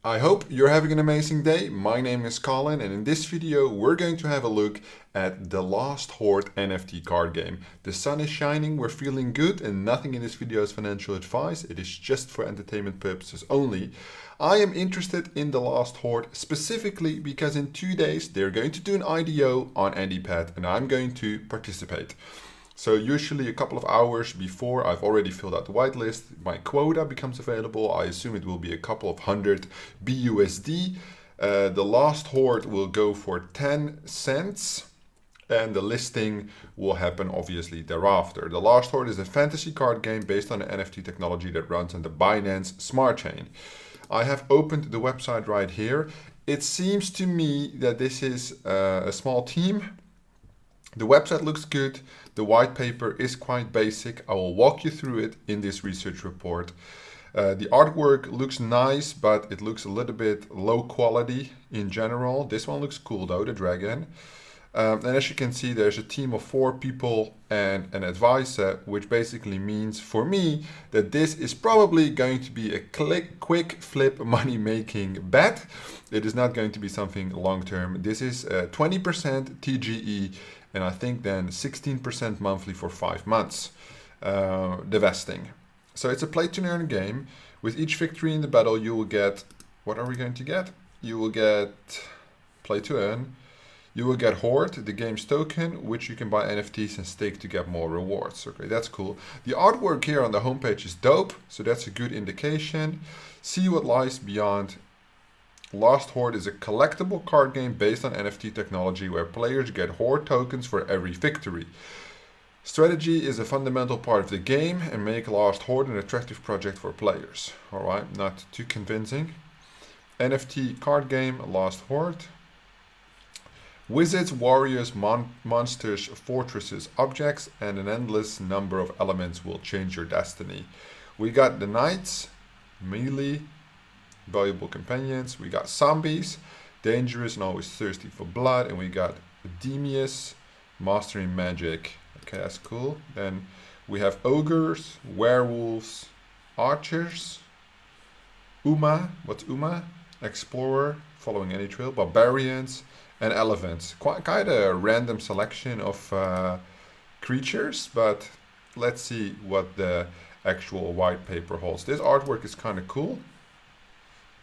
I hope you're having an amazing day. My name is Colin, and in this video we're going to have a look at the Last Horde NFT card game. The sun is shining, we're feeling good, and nothing in this video is financial advice. It is just for entertainment purposes only. I am interested in the Last Horde specifically because in 2 days they're going to do an IDO on Handipad and I'm going to participate. So usually a couple of hours before, I've already filled out the whitelist, my quota becomes available. I assume it will be a couple of hundred BUSD. The Last Horde will go for 10 cents and the listing will happen obviously thereafter. The Last Horde is a fantasy card game based on an NFT technology that runs on the Binance Smart Chain. I have opened the website right here. It seems to me that this is a small team. The website looks good. The white paper is quite basic. I will walk you through it in this research report. The artwork looks nice, but it looks a little bit low quality in general. This one looks cool though, the dragon. And as you can see, there's a team of 4 people and an advisor, which basically means for me that this is probably going to be a quick flip money making bet. It is not going to be something long term. This is 20% TGE and I think then 16% monthly for 5 months, the vesting. So it's a play to earn game. With each victory in the battle, you will get, what are we going to get? You will get play to earn. You will get Horde, the game's token, which you can buy NFTs and stake to get more rewards. Okay, that's cool. The artwork here on the homepage is dope, so that's a good indication. See what lies beyond. Last Horde is a collectible card game based on NFT technology where players get Horde tokens for every victory. Strategy is a fundamental part of the game and make Last Horde an attractive project for players. Alright, not too convincing. NFT card game, Last Horde. Wizards, warriors, monsters, fortresses, objects, and an endless number of elements will change your destiny. We got the knights, melee, valuable companions. We got zombies, dangerous and always thirsty for blood. And we got Demius, mastering magic. Okay, that's cool. Then we have ogres, werewolves, archers, Uma. What's Uma? Explorer, following any trail, barbarians, and elephants. Quite a random selection of creatures, but let's see what the actual white paper holds. This artwork is kind of cool.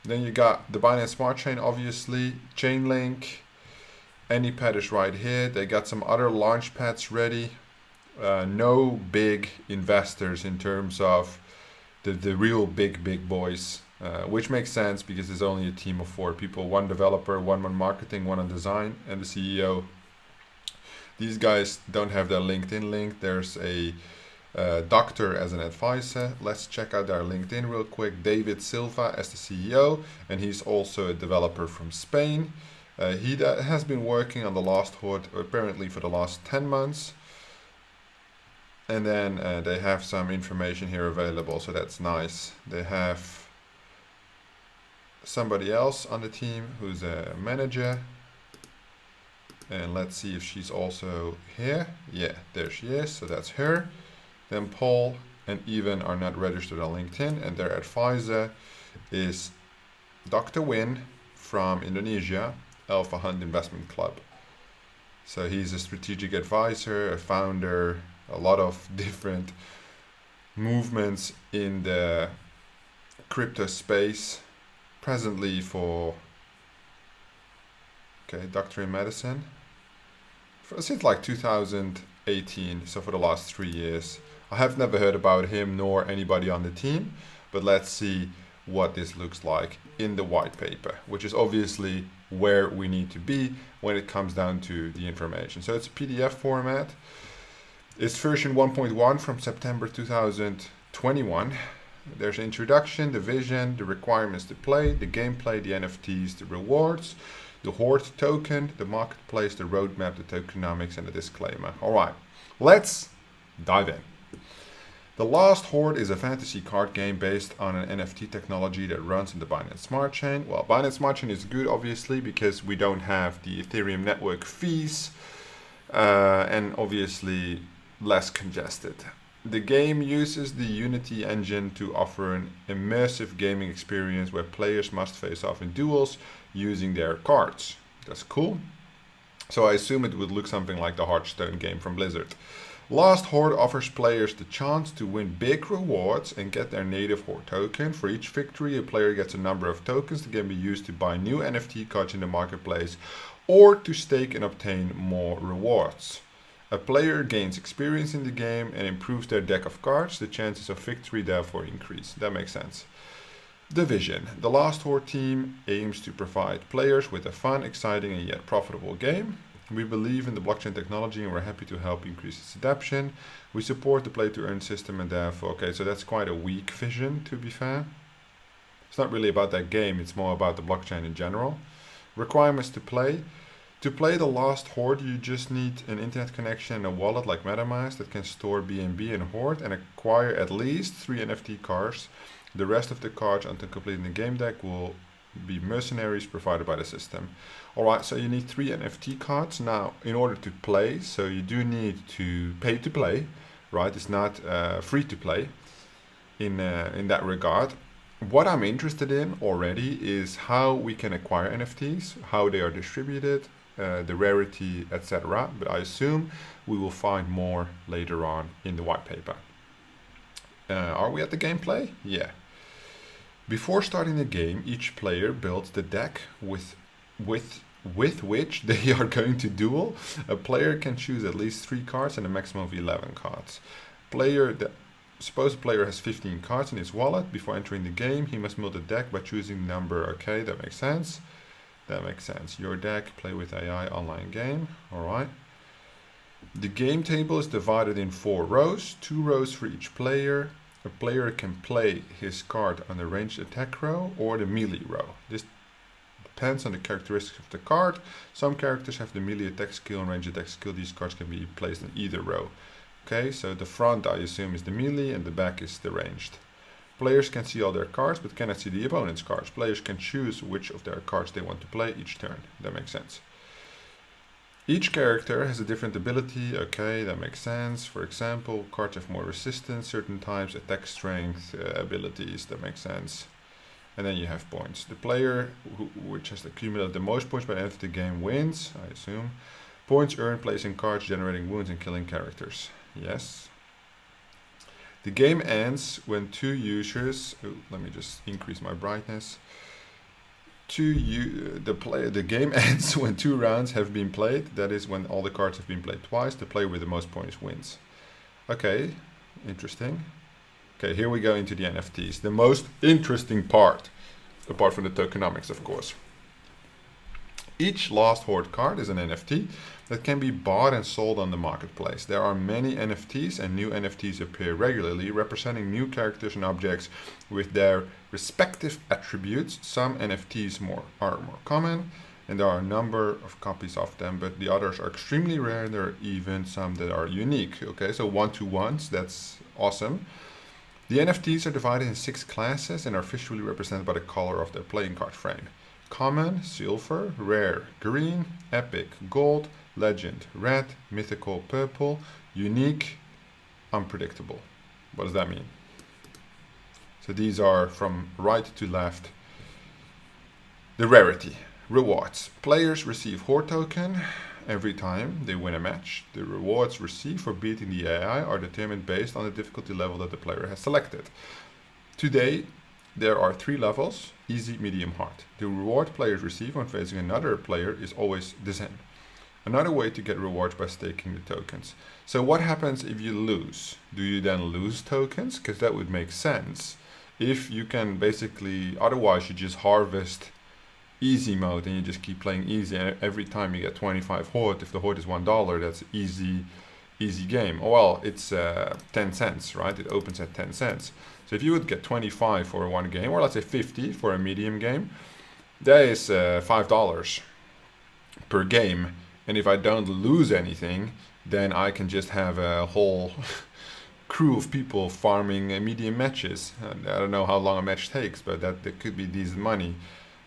Then you got the Binance Smart Chain, obviously, Chainlink, Handipad is right here. They got some other launch pads ready. No big investors in terms of the real big boys. Which makes sense because there's only a team of 4 people, 1 developer, 1 on marketing, 1 on design, and the CEO. These guys don't have their LinkedIn link. There's a doctor as an advisor. Let's check out their LinkedIn real quick. David Silva as the CEO, and he's also a developer from Spain. He has been working on the Last Horde apparently for the last 10 months. And then they have some information here available, so that's nice. They have somebody else on the team who's a manager, and let's see if she's also here. Yeah, there she is, so that's her. Then Paul and Evan are not registered on LinkedIn, and their advisor is Dr. Win from Indonesia, Alpha Hunt Investment Club. So he's a strategic advisor, a founder, a lot of different movements in the crypto space. Presently for, okay, doctor in medicine since like 2018, so for the last 3 years. I have never heard about him nor anybody on the team, but let's see what this looks like in the white paper, which is obviously where we need to be when it comes down to the information. So it's a PDF format. It's version 1.1 from September 2021. There's an introduction, the vision, the requirements to play, the gameplay, the NFTs, the rewards, the Horde token, the marketplace, the roadmap, the tokenomics, and the disclaimer. All right, let's dive in. The Last Horde is a fantasy card game based on an NFT technology that runs in the Binance Smart Chain. Well, Binance Smart Chain is good, obviously, because we don't have the Ethereum network fees, and obviously less congested. The game uses the Unity engine to offer an immersive gaming experience where players must face off in duels using their cards. That's cool. So I assume it would look something like the Hearthstone game from Blizzard. Last Horde offers players the chance to win big rewards and get their native Horde token. For each victory, a player gets a number of tokens that can be used to buy new NFT cards in the marketplace or to stake and obtain more rewards. A player gains experience in the game and improves their deck of cards. The chances of victory therefore increase. That makes sense. The vision. The Last Horde team aims to provide players with a fun, exciting, and yet profitable game. We believe in the blockchain technology and we're happy to help increase its adoption. We support the play-to-earn system and therefore, okay, so that's quite a weak vision, to be fair. It's not really about that game, it's more about the blockchain in general. Requirements to play. To play the Last Horde, you just need an internet connection and a wallet like Metamask that can store BNB and HORDE and acquire at least 3 NFT cards. The rest of the cards until completing the game deck will be mercenaries provided by the system. Alright, so you need 3 NFT cards. Now, in order to play, so you do need to pay to play, right? It's not free to play in that regard. What I'm interested in already is how we can acquire NFTs, how they are distributed, the rarity, etc. But I assume we will find more later on in the white paper. Are we at the gameplay? Yeah. Before starting the game, each player builds the deck with which they are going to duel. A player can choose at least 3 cards and a maximum of 11 cards. Suppose a player has 15 cards in his wallet. Before entering the game, he must build a deck by choosing the number. Okay, that makes sense. That makes sense. Your deck, play with AI online game. Alright. The game table is divided in 4 rows, 2 rows for each player. A player can play his card on the ranged attack row or the melee row. This depends on the characteristics of the card. Some characters have the melee attack skill and ranged attack skill. These cards can be placed in either row. Okay, so the front I assume is the melee and the back is the ranged. Players can see all their cards but cannot see the opponent's cards. Players can choose which of their cards they want to play each turn. That makes sense. Each character has a different ability. Okay, that makes sense. For example, cards have more resistance, certain types, attack strength, abilities. That makes sense. And then you have points. The player which has accumulated the most points by the end of the game wins, I assume. Points earned placing cards, generating wounds, and killing characters. Yes. The game ends when 2 users. Let me just increase my brightness. The game ends when 2 rounds have been played. That is when all the cards have been played twice. The player with the most points wins. Okay, interesting. Okay, here we go into the NFTs. The most interesting part, apart from the tokenomics, of course. Each Last Horde card is an NFT that can be bought and sold on the marketplace. There are many NFTs and new NFTs appear regularly, representing new characters and objects with their respective attributes. Some NFTs are more common, and there are a number of copies of them, but the others are extremely rare. There are even some that are unique. Okay, so 1-to-1s, that's awesome. The NFTs are divided in 6 classes and are visually represented by the color of their playing card frame. Common, silver, rare, green, epic, gold, legend, red, mythical, purple, unique, unpredictable. What does that mean? So these are from right to left. The rarity. Rewards. Players receive Horde token every time they win a match. The rewards received for beating the AI are determined based on the difficulty level that the player has selected. Today, there are 3 levels, easy, medium, hard. The reward players receive when facing another player is always the same. Another way to get rewards by staking the tokens. So what happens if you lose? Do you then lose tokens? Because that would make sense. If you can basically, otherwise you just harvest easy mode and you just keep playing easy. And every time you get 25 Horde, if the Horde is $1, that's easy game. Well, it's 10 cents, right? It opens at 10 cents. So if you would get 25 for one game, or let's say 50 for a medium game, that is $5 per game. And if I don't lose anything, then I can just have a whole crew of people farming medium matches. I don't know how long a match takes, but that could be decent money.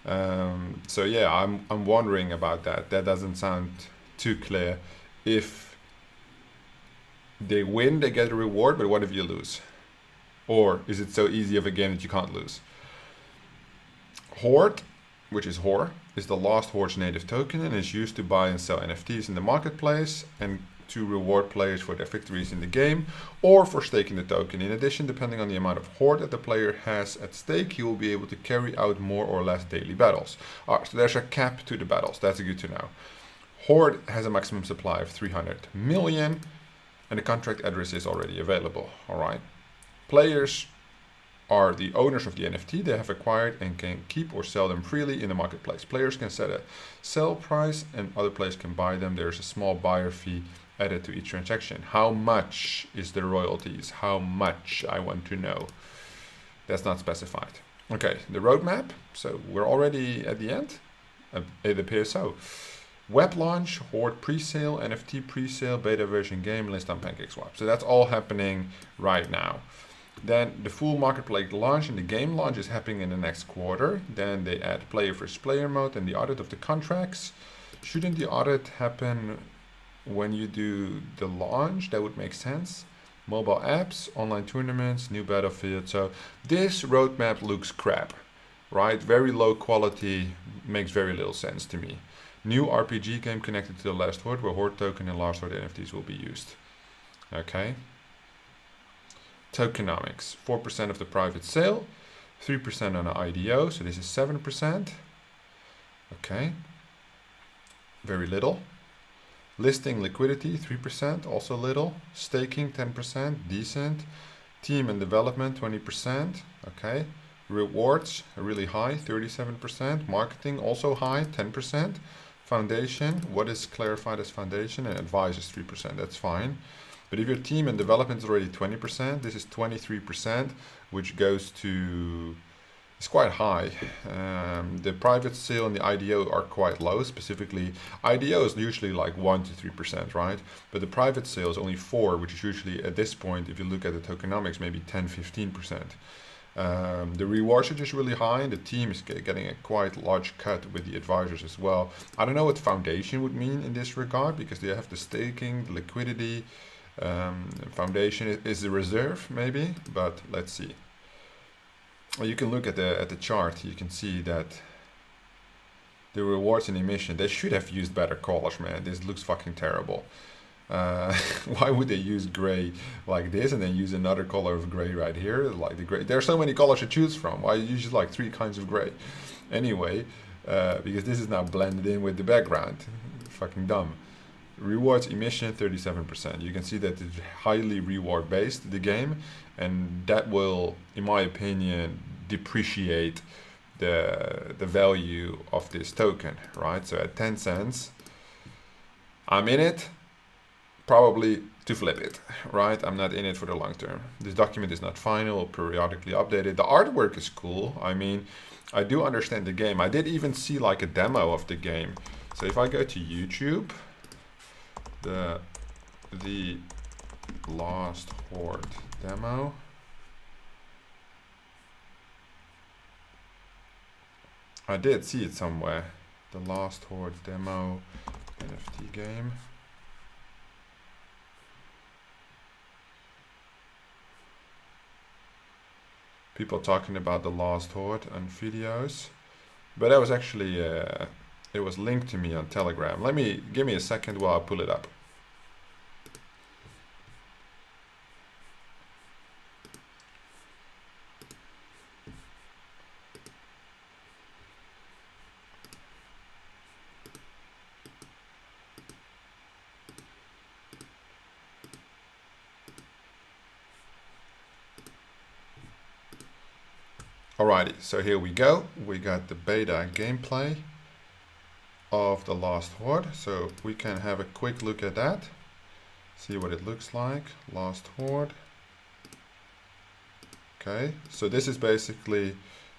So yeah, I'm wondering about that. That doesn't sound too clear. If They win, they get a reward, but what if you lose? Or is it so easy of a game that you can't lose? Horde, which is HORDE, is the Last Horde's native token and is used to buy and sell NFTs in the marketplace and to reward players for their victories in the game or for staking the token. In addition, depending on the amount of HORDE that the player has at stake, he will be able to carry out more or less daily battles. Alright, so there's a cap to the battles. That's good to know. HORDE has a maximum supply of 300 million and the contract address is already available. Alright. Players are the owners of the NFT they have acquired and can keep or sell them freely in the marketplace. Players can set a sell price and other players can buy them. There's a small buyer fee added to each transaction. How much is the royalties? How much? I want to know. That's not specified. Okay, the roadmap. So we're already at the end. It appears so. Web launch, HORDE pre-sale, NFT pre-sale, beta version game, list on PancakeSwap. So that's all happening right now. Then the full marketplace launch and the game launch is happening in the next quarter. Then they add player versus player mode and the audit of the contracts. Shouldn't the audit happen when you do the launch? That would make sense. Mobile apps, online tournaments, new battlefield. So this roadmap looks crap, right? Very low quality, makes very little sense to me. New RPG game connected to the Last Horde where HORDE token and Last Horde NFTs will be used. Okay. Tokenomics, 4% of the private sale, 3% on an IDO, so this is 7%. Okay, very little. Listing liquidity, 3%, also little. Staking, 10%, decent. Team and development, 20%, okay. Rewards, really high, 37%. Marketing, also high, 10%. Foundation, what is clarified as foundation? And advisors, 3%, that's fine. But if your team and development is already 20%, this is 23%, which goes to, it's quite high. The private sale and the IDO are quite low, specifically. IDO is usually like 1 to 3%, right? But the private sale is only 4, which is usually at this point, if you look at the tokenomics, maybe 10, 15%. The rewards are just really high and the team is getting a quite large cut with the advisors as well. I don't know what foundation would mean in this regard because they have the staking, the liquidity. Foundation is the reserve maybe, but let's see. You can look at the chart. You can see that the rewards and emission, they should have used better colors, man. This looks fucking terrible. Why would they use gray like this and then use another color of gray right here? Like the gray, there are so many colors to choose from. Why use like 3 kinds of gray? Anyway, because this is now blended in with the background. Fucking dumb. Rewards emission 37%. You can see that it's highly reward based, the game, and that will, in my opinion, depreciate the value of this token, right? So at 10 cents, I'm in it probably to flip it, right? I'm not in it for the long term. This document is not final, periodically updated. The artwork is cool. I mean, I do understand the game. I did even see like a demo of the game. So if I go to YouTube, the Last Horde demo. I did see it somewhere. The Last Horde demo NFT game. People talking about the Last Horde on videos, but that was actually it was linked to me on Telegram. Give me a second while I pull it up. Alrighty, so here we go. We got the beta gameplay of the Last Horde. So we can have a quick look at that. See what it looks like. Last Horde. Okay, so this is basically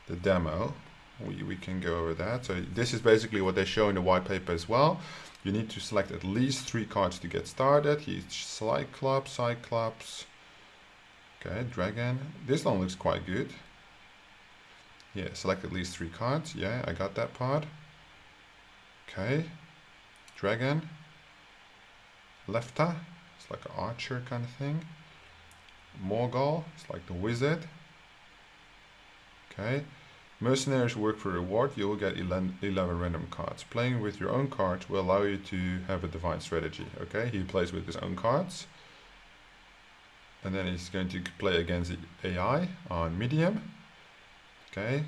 the demo. We can go over that. So this is basically what they show in the white paper as well. You need to select at least 3 cards to get started. Each Cyclops. Okay, Dragon. This one looks quite good. Yeah, select at least 3 cards. Yeah, I got that part. Okay. Dragon. Lefta. It's like an archer kind of thing. Morgul, it's like the wizard. Okay. Mercenaries work for reward. You will get 11 random cards. Playing with your own cards will allow you to have a divine strategy. Okay, he plays with his own cards. And then he's going to play against the AI on medium. Okay.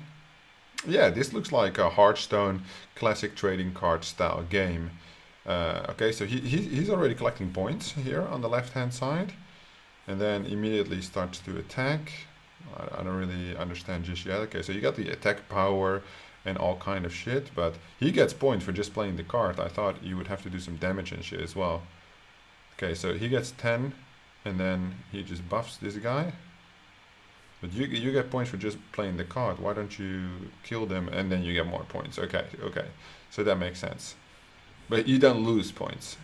Yeah, this looks like a Hearthstone classic trading card style game. Okay, so he's already collecting points here on the left hand side. And then immediately starts to attack. I don't really understand just yet. Okay, so you got the attack power and all kind of shit, but he gets points for just playing the card. I thought you would have to do some damage and shit as well. Okay, so he gets 10, and then he just buffs this guy. But you get points for just playing the card. Why don't you kill them and then you get more points? Okay, okay, so that makes sense. But you don't lose points.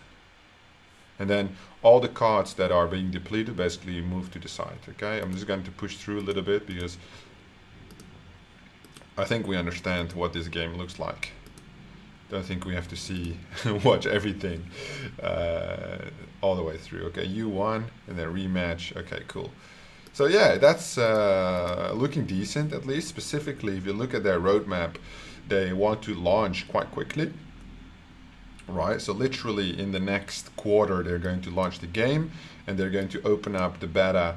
And then all the cards that are being depleted basically move to the side, okay? I'm just going to push through a little bit because I think we understand what this game looks like. Don't think we have to see, watch everything all the way through. Okay, you won and then rematch. Okay, cool. So yeah, that's looking decent at least. Specifically, if you look at their roadmap, they want to launch quite quickly. Right, so literally in the next quarter they're going to launch the game and they're going to open up the beta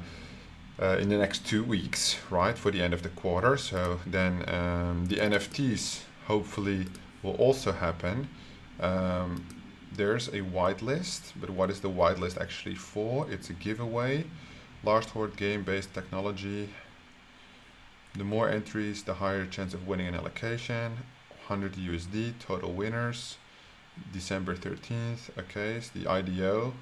in the next 2 weeks, right, for the end of the quarter. So then the NFTs hopefully will also happen. There's a whitelist, but what is the whitelist actually for? It's a giveaway. Last Horde game-based technology. The more entries, the higher chance of winning an allocation. 100 USD, total winners. December 13th, okay, it's the IDO,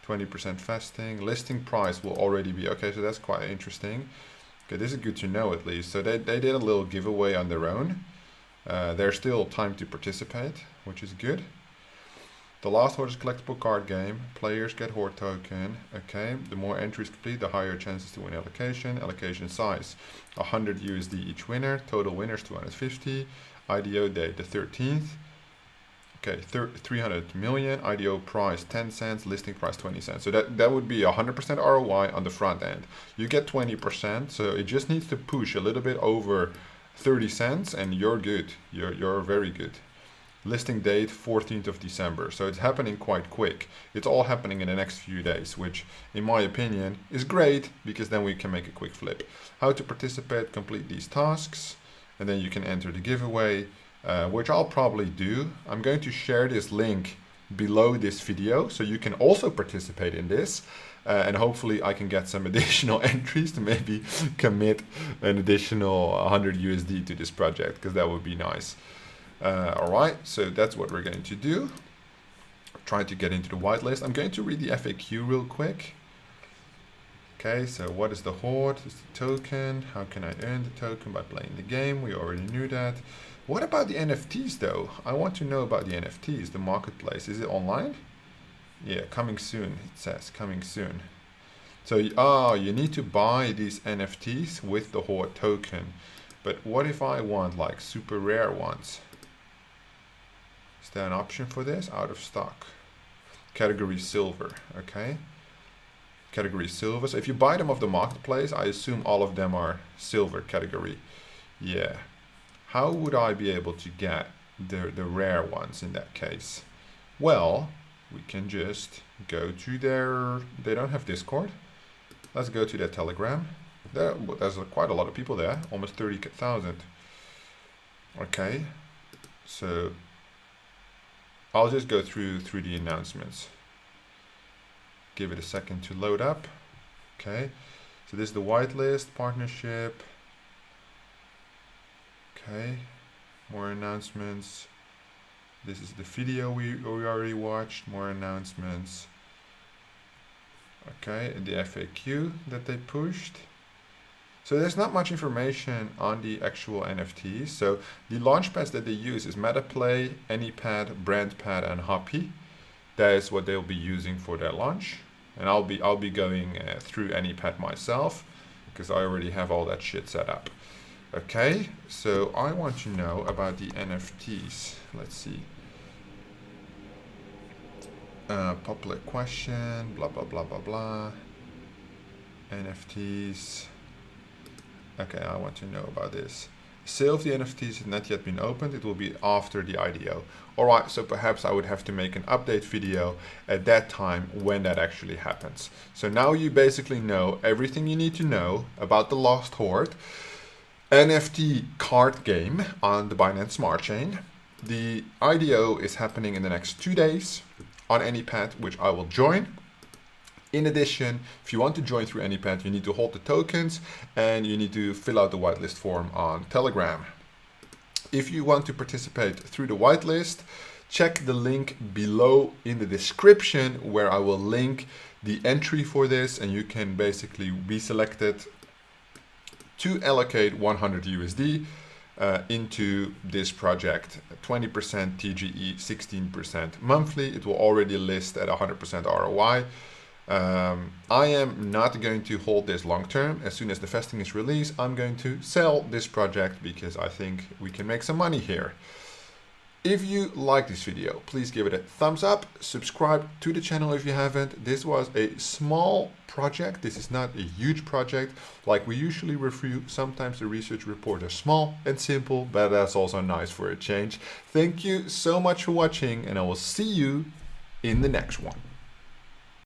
20% vesting. Listing price will already be, okay, so that's quite interesting. Okay, this is good to know at least. So they did a little giveaway on their own. There's still time to participate, which is good. The Last Horde is a collectible card game. Players get Horde token, okay. The more entries complete, the higher chances to win allocation. Allocation size, 100 USD each winner. Total winners, 250. IDO date, the 13th. Okay, 300 million, IDO price 10 cents, listing price 20 cents. So that would be 100% ROI on the front end. You get 20%, so it just needs to push a little bit over 30 cents and you're good. You're very good. Listing date 14th of December. So it's happening quite quick. It's all happening in the next few days, which in my opinion is great because then we can make a quick flip. How to participate, complete these tasks, and then you can enter the giveaway. Which I'll probably do. I'm going to share this link below this video so you can also participate in this and hopefully I can get some additional entries to maybe commit an additional 100 USD to this project because that would be nice. Alright, so that's what we're going to do. Trying to get into the whitelist. I'm going to read the FAQ real quick. Okay, so what is the Horde? It's the token. How can I earn the token? By playing the game. We already knew that. What about the NFTs though? I want to know about the NFTs, the marketplace. Is it online? Yeah, coming soon, it says, coming soon. So, you need to buy these NFTs with the Horde token. But what if I want like super rare ones? Is there an option for this? Out of stock. Category silver, okay. Category silver. So if you buy them off the marketplace, I assume all of them are silver category. Yeah. How would I be able to get the rare ones in that case? Well, we can just go to their, they don't have Discord. Let's go to their Telegram. There's quite a lot of people there, almost 30,000. Okay, so I'll just go through the announcements. Give it a second to load up. Okay, so this is the whitelist partnership. Okay, more announcements. This is the video we already watched, more announcements. Okay, and the FAQ that they pushed. So there's not much information on the actual NFTs. So the launchpads that they use is MetaPlay, AnyPad, BrandPad, and Hoppy. That is what they'll be using for their launch. And I'll be going through AnyPad myself because I already have all that shit set up. Okay, so I want to know about the NFTs. Let's see. Popular question, blah, blah, blah, blah, blah. NFTs. Okay, I want to know about this. Sale of the NFTs has not yet been opened. It will be after the IDO. Alright, so perhaps I would have to make an update video at that time when that actually happens. So now you basically know everything you need to know about the Last Horde NFT card game on the Binance Smart Chain. The IDO is happening in the next 2 days on AnyPad, which I will join. In addition, if you want to join through AnyPad, you need to hold the tokens and you need to fill out the whitelist form on Telegram. If you want to participate through the whitelist, check the link below in the description where I will link the entry for this, and you can basically be selected to allocate 100 USD into this project. 20% TGE, 16% monthly. It will already list at 100% ROI. I am not going to hold this long term. As soon as the vesting is released, I'm going to sell this project because I think we can make some money here. If you like this video, please give it a thumbs up. Subscribe to the channel if you haven't. This was a small project. This is not a huge project like we usually review. Sometimes the research reports are small and simple, but that's also nice for a change. Thank you so much for watching, and I will see you in the next one.